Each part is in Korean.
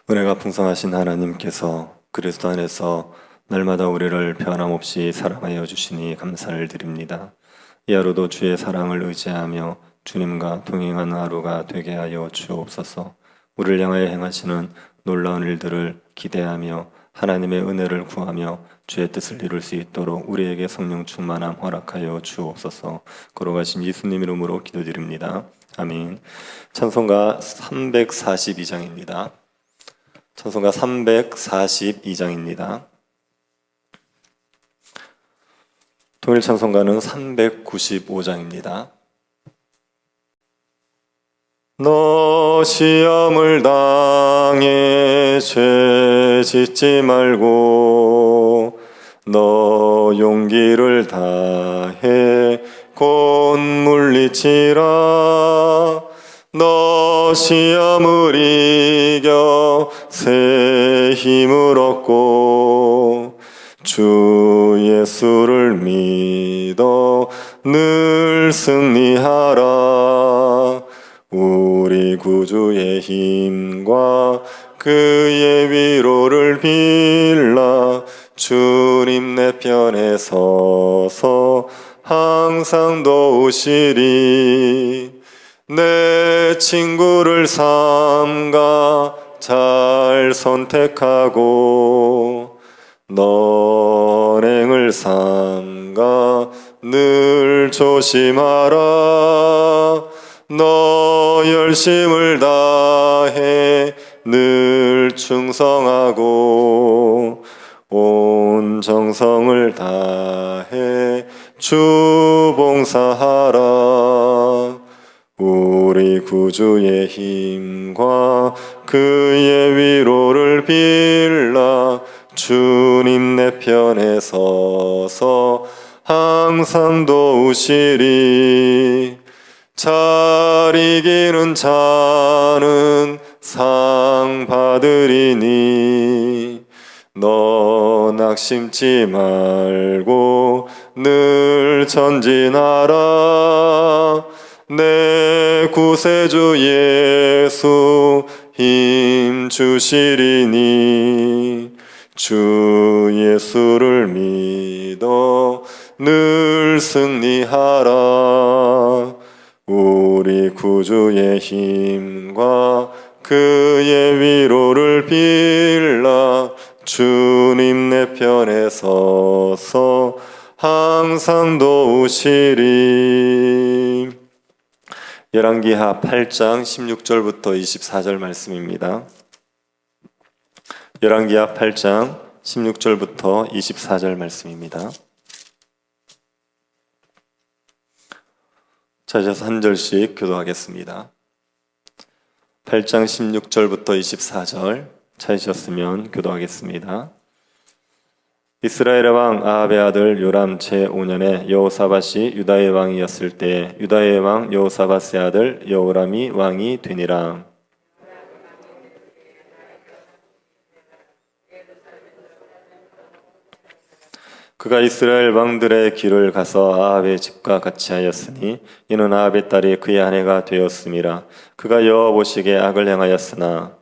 은혜가 풍성하신 하나님께서 그리스도 안에서 날마다 우리를 변함없이 사랑하여 주시니 감사를 드립니다. 이 하루도 주의 사랑을 의지하며 주님과 동행하는 하루가 되게 하여 주옵소서. 우리를 향하여 행하시는 놀라운 일들을 기대하며 하나님의 은혜를 구하며 주의 뜻을 이룰 수 있도록 우리에게 성령 충만함 허락하여 주옵소서. 걸어가신 예수님 이름으로 기도드립니다. 아멘. 찬송가 342장입니다. 찬송가 342장입니다. 통일 찬송가는 395장입니다. 너 시험을 당해 죄 짓지 말고 너 용기를 다해 곧 물리치라. 너 시험을 이겨 새 힘을 얻고 주 예수를 믿어 늘 승리하라. 우리 구주의 힘과 그의 위로를 빌라. 주님 내 편에 서서 항상 도우시리. 내 친구를 삼가 잘 선택하고 너행을 삼가 늘 조심하라. 너 열심을 다해 늘 충성하고 온 정성을 다해 주 봉사하라. 우리 구주의 힘과 그의 위로를 빌라. 주님 내 편에 서서 항상 도우시리. 잘 이기는 자는 상 받으리니 너 낙심치 말고 늘 전진하라. 내 구세주 예수 힘 주시리니 주 예수를 믿어 늘 승리하라. 우리 구주의 힘과 그의 위로를 빌라. 주님 내 편에 서서 항상 도우시리. 열왕기하 8장 16절부터 24절 말씀입니다. 열왕기하 8장 16절부터 24절 말씀입니다. 찾아서 한 절씩 교도하겠습니다. 8장 16절부터 24절 찾으셨으면 교도하겠습니다. 이스라엘의 왕 아합의 아들 요람 제5년에 여호사밧이 유다의 왕이었을 때 유다의 왕 여호사밧의 아들 여호람이 왕이 되니라. 그가 이스라엘 왕들의 길을 가서 아합의 집과 같이 하였으니 이는 아합의 딸이 그의 아내가 되었음이라. 그가 여호와 보시기에 악을 행하였으나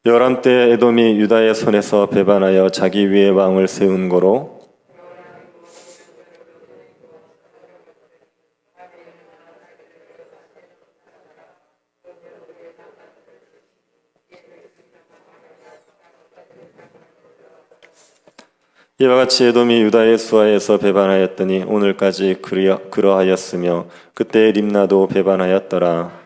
여호람 때 에돔이 유다의 손에서 배반하여 자기 위에 왕을 세운 거로 이와 같이 에돔이 유다의 수하에서 배반하였더니 오늘까지 그러하였으며 그때 림나도 배반하였더라.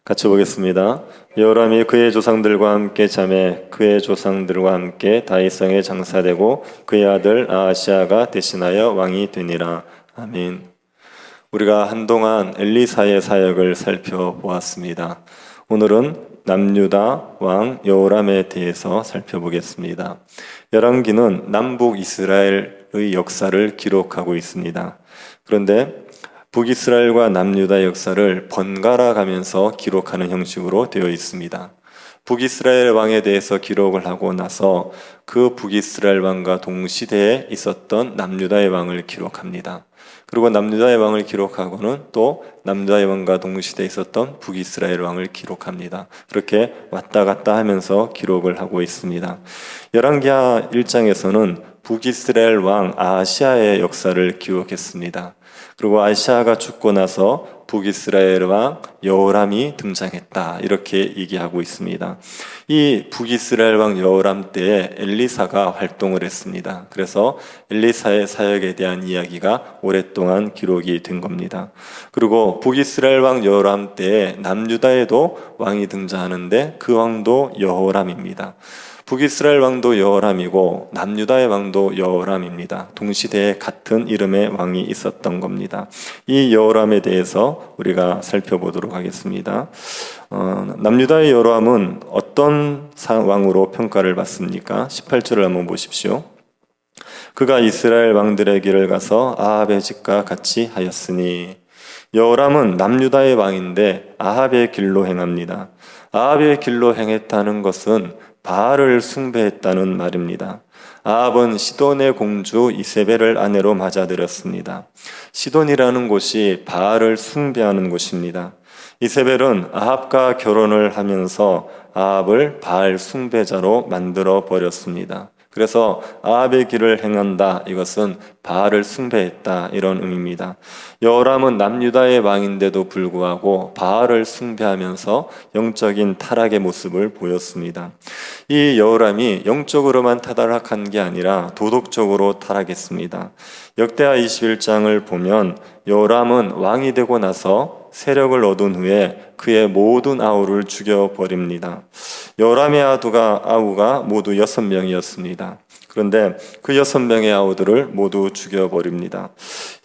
같이 보겠습니다. 여호람이 그의 조상들과 함께 잠에 그의 조상들과 함께 다윗성에 장사되고 그의 아들 아하시아가 대신하여 왕이 되니라. 아멘. 우리가 한동안 엘리사의 사역을 살펴보았습니다. 오늘은 남유다 왕 여호람에 대해서 살펴보겠습니다. 열왕기는 남북 이스라엘의 역사를 기록하고 있습니다. 그런데 북이스라엘과 남유다 역사를 번갈아 가면서 기록하는 형식으로 되어 있습니다. 북이스라엘 왕에 대해서 기록을 하고 나서 그 북이스라엘 왕과 동시대에 있었던 남유다의 왕을 기록합니다. 그리고 남유다의 왕을 기록하고는 또 남유다의 왕과 동시대에 있었던 북이스라엘 왕을 기록합니다. 그렇게 왔다 갔다 하면서 기록을 하고 있습니다. 열왕기하 1장에서는 북이스라엘 왕 아하시아의 역사를 기록했습니다. 그리고 아하시아가 죽고 나서 북이스라엘 왕 여호람이 등장했다, 이렇게 얘기하고 있습니다. 이 북이스라엘 왕 여호람 때에 엘리사가 활동을 했습니다. 그래서 엘리사의 사역에 대한 이야기가 오랫동안 기록이 된 겁니다. 그리고 북이스라엘 왕 여호람 때에 남유다에도 왕이 등장하는데 그 왕도 여호람입니다. 북이스라엘 왕도 여호람이고 남유다의 왕도 여호람입니다. 동시대에 같은 이름의 왕이 있었던 겁니다. 이 여호람에 대해서 우리가 살펴보도록 하겠습니다. 남유다의 여호람은 어떤 왕으로 평가를 받습니까? 18절을 한번 보십시오. 그가 이스라엘 왕들의 길을 가서 아합의 집과 같이 하였으니. 여호람은 남유다의 왕인데 아합의 길로 행합니다. 아합의 길로 행했다는 것은 바알을 숭배했다는 말입니다. 아합은 시돈의 공주 이세벨을 아내로 맞아들였습니다. 시돈이라는 곳이 바알을 숭배하는 곳입니다. 이세벨은 아합과 결혼을 하면서 아합을 바알 숭배자로 만들어 버렸습니다. 그래서 아합의 길을 행한다, 이것은 바알을 숭배했다, 이런 의미입니다. 여호람은 남유다의 왕인데도 불구하고 바알을 숭배하면서 영적인 타락의 모습을 보였습니다. 이 여호람이 영적으로만 타락한 게 아니라 도덕적으로 타락했습니다. 역대하 21장을 보면 여호람은 왕이 되고 나서 세력을 얻은 후에 그의 모든 아우를 죽여버립니다. 여호람의 아우가 모두 6명이었습니다. 그런데 그 6명의 아우들을 모두 죽여버립니다.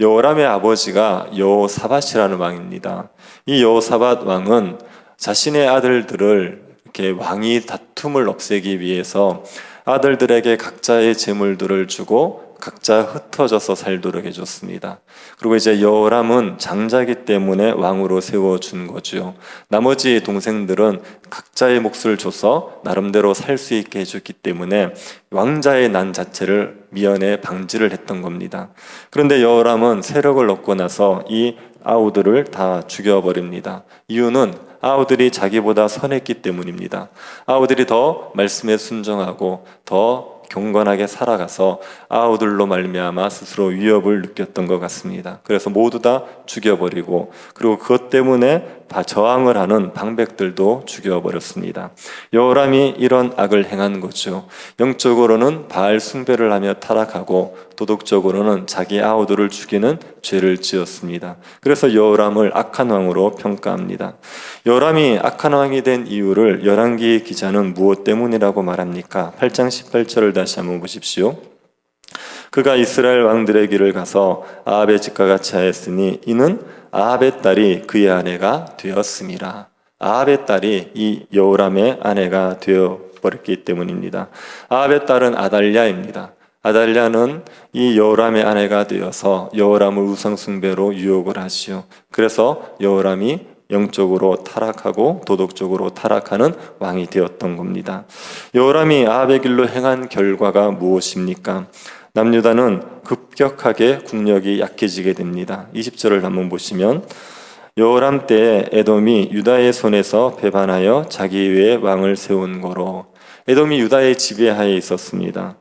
여호람의 아버지가 여호사밧이라는 왕입니다. 이 여호사밧 왕은 자신의 아들들을 이렇게 왕위 다툼을 없애기 위해서 아들들에게 각자의 재물들을 주고 각자 흩어져서 살도록 해줬습니다. 그리고 이제 여호람은 장자기 때문에 왕으로 세워준 거죠. 나머지 동생들은 각자의 몫을 줘서 나름대로 살 수 있게 해줬기 때문에 왕자의 난 자체를 미연에 방지를 했던 겁니다. 그런데 여호람은 세력을 얻고 나서 이 아우들을 다 죽여버립니다. 이유는 아우들이 자기보다 선했기 때문입니다. 아우들이 더 말씀에 순종하고 더 경건하게 살아가서 아우들로 말미암아 스스로 위협을 느꼈던 것 같습니다. 그래서 모두 다 죽여버리고, 그리고 그것 때문에 저항을 하는 방백들도 죽여버렸습니다. 여호람이 이런 악을 행한 거죠. 영적으로는 바알 숭배를 하며 타락하고 도덕적으로는 자기 아우들을 죽이는 죄를 지었습니다. 그래서 여호람을 악한 왕으로 평가합니다. 여호람이 악한 왕이 된 이유를 열왕기 기자는 무엇 때문이라고 말합니까? 8장 18절을 다시 한번 보십시오. 그가 이스라엘 왕들의 길을 가서 아합의 집과 같이 하였으니 이는 아합의 딸이 그의 아내가 되었음이라. 아합의 딸이 이 여호람의 아내가 되어버렸기 때문입니다. 아합의 딸은 아달랴입니다. 아달랴는 이 여호람의 아내가 되어서 여호람을 우상숭배로 유혹을 하시오. 그래서 여호람이 영적으로 타락하고 도덕적으로 타락하는 왕이 되었던 겁니다. 여호람이 아합의 길로 행한 결과가 무엇입니까? 남유다는 급격하게 국력이 약해지게 됩니다. 20절을 한번 보시면 여호람 때에 에돔이 유다의 손에서 배반하여 자기 위에 왕을 세운 거로. 에돔이 유다의 지배하에 있었습니다.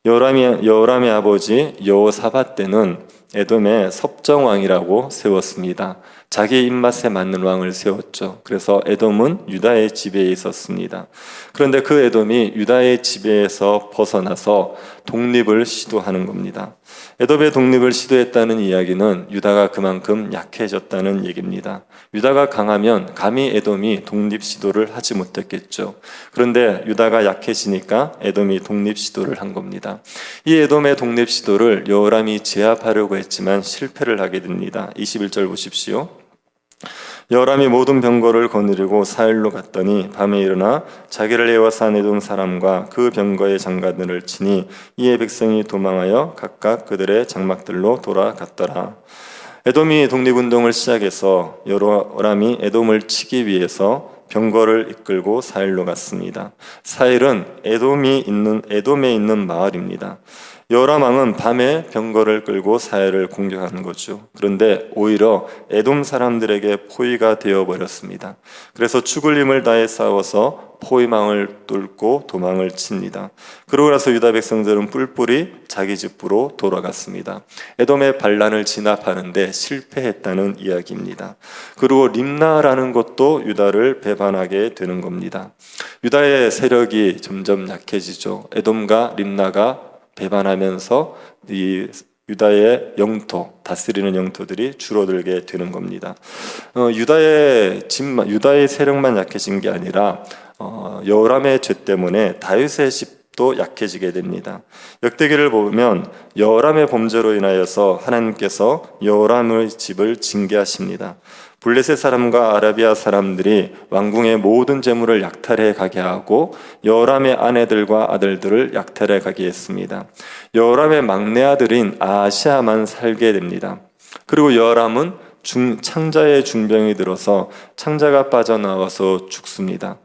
여호람의 아버지 여호사밧 때는 에돔의 섭정왕이라고 세웠습니다. 자기 입맛에 맞는 왕을 세웠죠. 그래서 에돔은 유다의 지배에 있었습니다. 그런데 그 에돔이 유다의 지배에서 벗어나서 독립을 시도하는 겁니다. 에돔의 독립을 시도했다는 이야기는 유다가 그만큼 약해졌다는 얘기입니다. 유다가 강하면 감히 에돔이 독립 시도를 하지 못했겠죠. 그런데 유다가 약해지니까 에돔이 독립 시도를 한 겁니다. 이 에돔의 독립 시도를 여호람이 제압하려고 했지만 실패를 하게 됩니다. 21절 보십시오. 여호람이 모든 병거를 거느리고 사일로 갔더니 밤에 일어나 자기를 애워싼 에돔 사람과 그 병거의 장관들을 치니 이에 백성이 도망하여 각각 그들의 장막들로 돌아갔더라. 에돔이 독립운동을 시작해서 여호람이 에돔을 치기 위해서 병거를 이끌고 사일로 갔습니다. 사일은 에돔에 있는 마을입니다. 여호람 왕은 밤에 병거를 끌고 사일을 공격하는 거죠. 그런데 오히려 에돔 사람들에게 포위가 되어버렸습니다. 그래서 죽을 힘을 다해 싸워서 포위망을 뚫고 도망을 칩니다. 그러고 나서 유다 백성들은 뿔뿔이 자기 집으로 돌아갔습니다. 에돔의 반란을 진압하는데 실패했다는 이야기입니다. 그리고 림나라는 곳도 유다를 배반하게 되는 겁니다. 유다의 세력이 점점 약해지죠. 에돔과 림나가 배반하면서 이 유다의 영토, 다스리는 영토들이 줄어들게 되는 겁니다. 유다의 세력만 약해진 게 아니라 여호람의 죄 때문에 다윗의 집도 약해지게 됩니다. 역대기를 보면 여호람의 범죄로 인하여서 하나님께서 여호람의 집을 징계하십니다. 블레셋 사람과 아라비아 사람들이 왕궁의 모든 재물을 약탈해 가게 하고 여호람의 아내들과 아들들을 약탈해 가게 했습니다. 여호람의 막내 아들인 아하시아만 살게 됩니다. 그리고 여호람은 창자의 중병이 들어서 창자가 빠져나와서 죽습니다.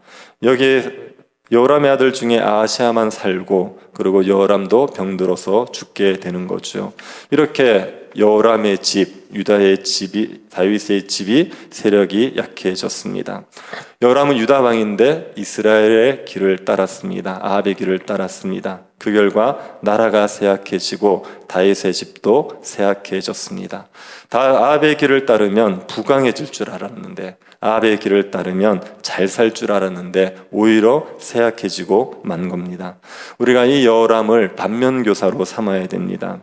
여기에 여호람의 아들 중에 아하시아만 살고 그리고 여호람도 병들어서 죽게 되는 거죠. 이렇게 여호람의 집, 유다의 집이, 다윗의 집이 세력이 약해졌습니다. 여호람은 유다 왕인데 이스라엘의 길을 따랐습니다. 아합의 길을 따랐습니다. 그 결과 나라가 쇠약해지고 다윗의 집도 쇠약해졌습니다. 아합의 길을 따르면 부강해질 줄 알았는데, 아합의 길을 따르면 잘 살 줄 알았는데 오히려 쇠약해지고 만 겁니다. 우리가 이 여호람을 반면교사로 삼아야 됩니다.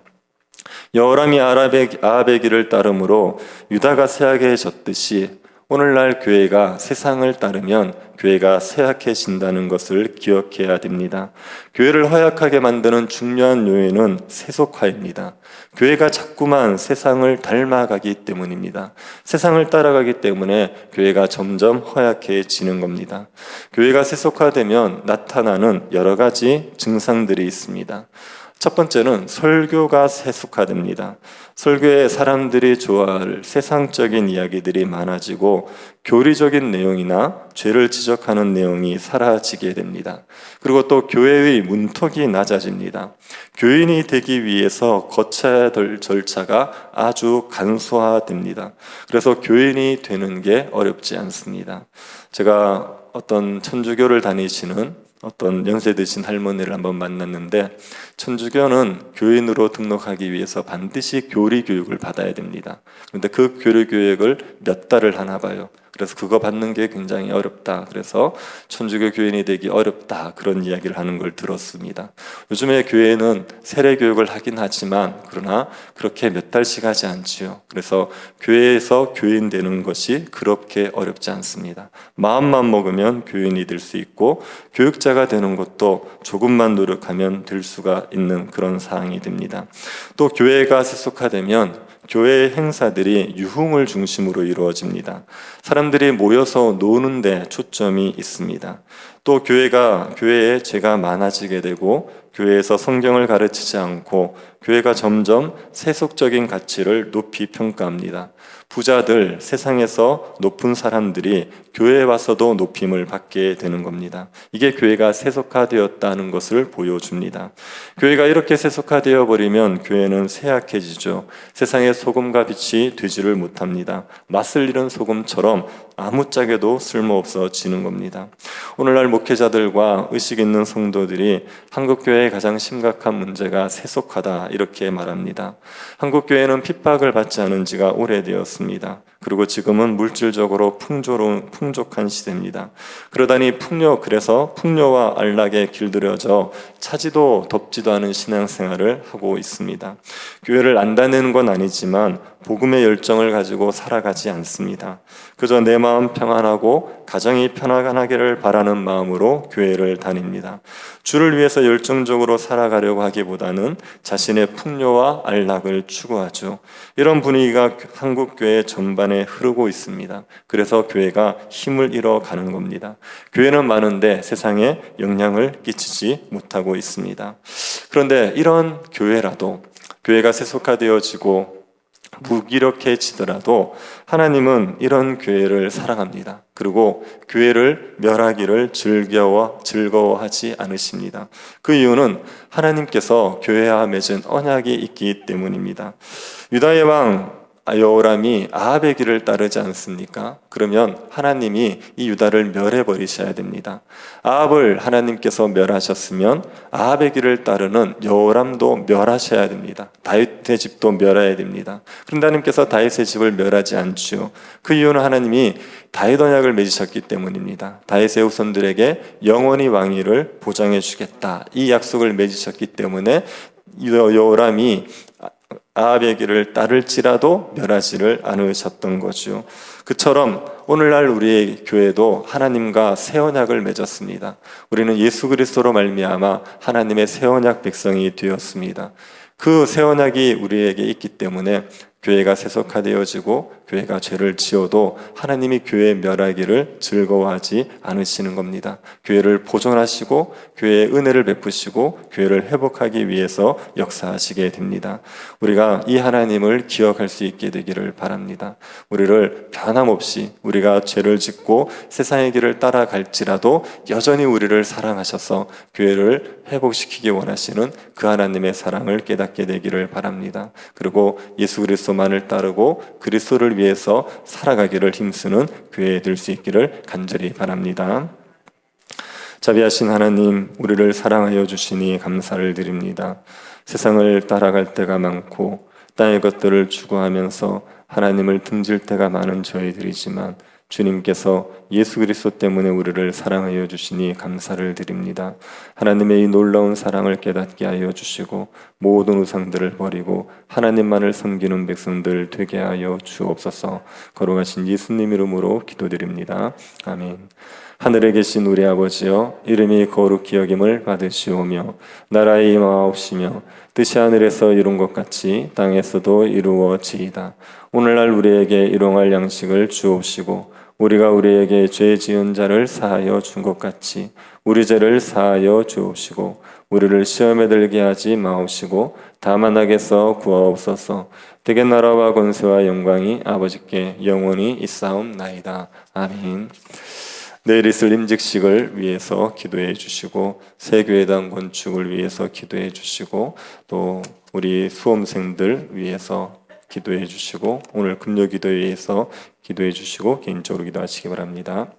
여호람이 아합의 길을 따름으로 유다가 쇠약해졌듯이 오늘날 교회가 세상을 따르면 교회가 쇠약해진다는 것을 기억해야 됩니다. 교회를 허약하게 만드는 중요한 요인은 세속화입니다. 교회가 자꾸만 세상을 닮아가기 때문입니다. 세상을 따라가기 때문에 교회가 점점 허약해지는 겁니다. 교회가 세속화되면 나타나는 여러 가지 증상들이 있습니다. 첫 번째는 설교가 세속화됩니다. 설교에 사람들이 좋아할 세상적인 이야기들이 많아지고 교리적인 내용이나 죄를 지적하는 내용이 사라지게 됩니다. 그리고 또 교회의 문턱이 낮아집니다. 교인이 되기 위해서 거쳐야 될 절차가 아주 간소화됩니다. 그래서 교인이 되는 게 어렵지 않습니다. 제가 어떤 천주교를 다니시는 어떤 연세 드신 할머니를 한번 만났는데, 천주교는 교인으로 등록하기 위해서 반드시 교리 교육을 받아야 됩니다. 그런데 그 교리 교육을 몇 달을 하나 봐요. 그래서 그거 받는 게 굉장히 어렵다. 그래서 천주교 교인이 되기 어렵다. 그런 이야기를 하는 걸 들었습니다. 요즘에 교회는 세례 교육을 하긴 하지만 그러나 그렇게 몇 달씩 하지 않지요. 그래서 교회에서 교인 되는 것이 그렇게 어렵지 않습니다. 마음만 먹으면 교인이 될 수 있고 교육자가 되는 것도 조금만 노력하면 될 수가 있는 그런 사항이 됩니다. 또 교회가 세속화되면 교회의 행사들이 유흥을 중심으로 이루어집니다. 사람들이 모여서 노는 데 초점이 있습니다. 또 교회에 죄가 많아지게 되고 교회에서 성경을 가르치지 않고 교회가 점점 세속적인 가치를 높이 평가합니다. 부자들, 세상에서 높은 사람들이 교회에 와서도 높임을 받게 되는 겁니다. 이게 교회가 세속화되었다는 것을 보여줍니다. 교회가 이렇게 세속화되어 버리면 교회는 쇠약해지죠. 세상의 소금과 빛이 되지를 못합니다. 맛을 잃은 소금처럼 아무짝에도 쓸모없어지는 겁니다. 오늘날 목회자들과 의식 있는 성도들이 한국교회의 가장 심각한 문제가 세속화다 이렇게 말합니다. 한국교회는 핍박을 받지 않은 지가 오래되었습니다. 그리고 지금은 물질적으로 풍족한 시대입니다. 그래서 풍요와 안락에 길들여져 차지도 덥지도 않은 신앙생활을 하고 있습니다. 교회를 안 다니는 건 아니지만 복음의 열정을 가지고 살아가지 않습니다. 그저 내 마음 평안하고 가정이 편안하기를 바라는 마음으로 교회를 다닙니다. 주를 위해서 열정적으로 살아가려고 하기보다는 자신의 풍요와 안락을 추구하죠. 이런 분위기가 한국 교회 전반에 흐르고 있습니다. 그래서 교회가 힘을 잃어가는 겁니다. 교회는 많은데 세상에 영향을 끼치지 못하고 있습니다. 그런데 이런 교회라도 교회가 세속화되어지고 무기력해지더라도 하나님은 이런 교회를 사랑합니다. 그리고 교회를 멸하기를 즐거워하지 않으십니다. 그 이유는 하나님께서 교회와 맺은 언약이 있기 때문입니다. 유다의 왕 여호람이 아합의 길을 따르지 않습니까? 그러면 하나님이 이 유다를 멸해버리셔야 됩니다. 아합을 하나님께서 멸하셨으면 아합의 길을 따르는 여호람도 멸하셔야 됩니다. 다윗의 집도 멸해야 됩니다. 그런데 하나님께서 다윗의 집을 멸하지 않죠. 그 이유는 하나님이 다윗 언약을 맺으셨기 때문입니다. 다윗의 후손들에게 영원히 왕위를 보장해 주겠다. 이 약속을 맺으셨기 때문에 여호람이 아합의 길을 따를지라도 멸하지를 않으셨던 거죠. 그처럼 오늘날 우리의 교회도 하나님과 새 언약을 맺었습니다. 우리는 예수 그리스도로 말미암아 하나님의 새 언약 백성이 되었습니다. 그 새 언약이 우리에게 있기 때문에 교회가 세속화되어지고 교회가 죄를 지어도 하나님이 교회 멸하기를 즐거워하지 않으시는 겁니다. 교회를 보존하시고 교회에 은혜를 베푸시고 교회를 회복하기 위해서 역사하시게 됩니다. 우리가 이 하나님을 기억할 수 있게 되기를 바랍니다. 우리를 변함없이 우리가 죄를 짓고 세상의 길을 따라갈지라도 여전히 우리를 사랑하셔서 교회를 회복시키기 원하시는 그 하나님의 사랑을 깨닫게 되기를 바랍니다. 그리고 예수 그리스도만을 따르고 그리스도를 위해서 살아가기를 힘쓰는 교회 될 수 있기를 간절히 바랍니다. 자비하신 하나님, 우리를 사랑하여 주시니 감사를 드립니다. 세상을 따라갈 때가 많고 땅의 것들을 추구하면서 하나님을 등질 때가 많은 저희들이지만 주님께서 예수 그리스도 때문에 우리를 사랑하여 주시니 감사를 드립니다. 하나님의 이 놀라운 사랑을 깨닫게 하여 주시고 모든 우상들을 버리고 하나님만을 섬기는 백성들 되게 하여 주옵소서. 거룩하신 예수님 이름으로 기도드립니다. 아멘. 하늘에 계신 우리 아버지여, 이름이 거룩히 여김을 받으시오며 나라의 임하옵시며 뜻이 하늘에서 이룬 것 같이 땅에서도 이루어지이다. 오늘날 우리에게 일용할 양식을 주옵시고 우리가 우리에게 죄 지은 자를 사하여 준 것 같이 우리 죄를 사하여 주옵시고 우리를 시험에 들게 하지 마옵시고 다만 악에서 구하옵소서. 대개 나라와 권세와 영광이 아버지께 영원히 있사옵나이다. 아멘. 내일 있을 임직식을 위해서 기도해 주시고 새교회당 건축을 위해서 기도해 주시고 또 우리 수험생들 위해서 기도해 주시고 오늘 금요 기도에 위해서 기도해 주시고 개인적으로 기도하시기 바랍니다.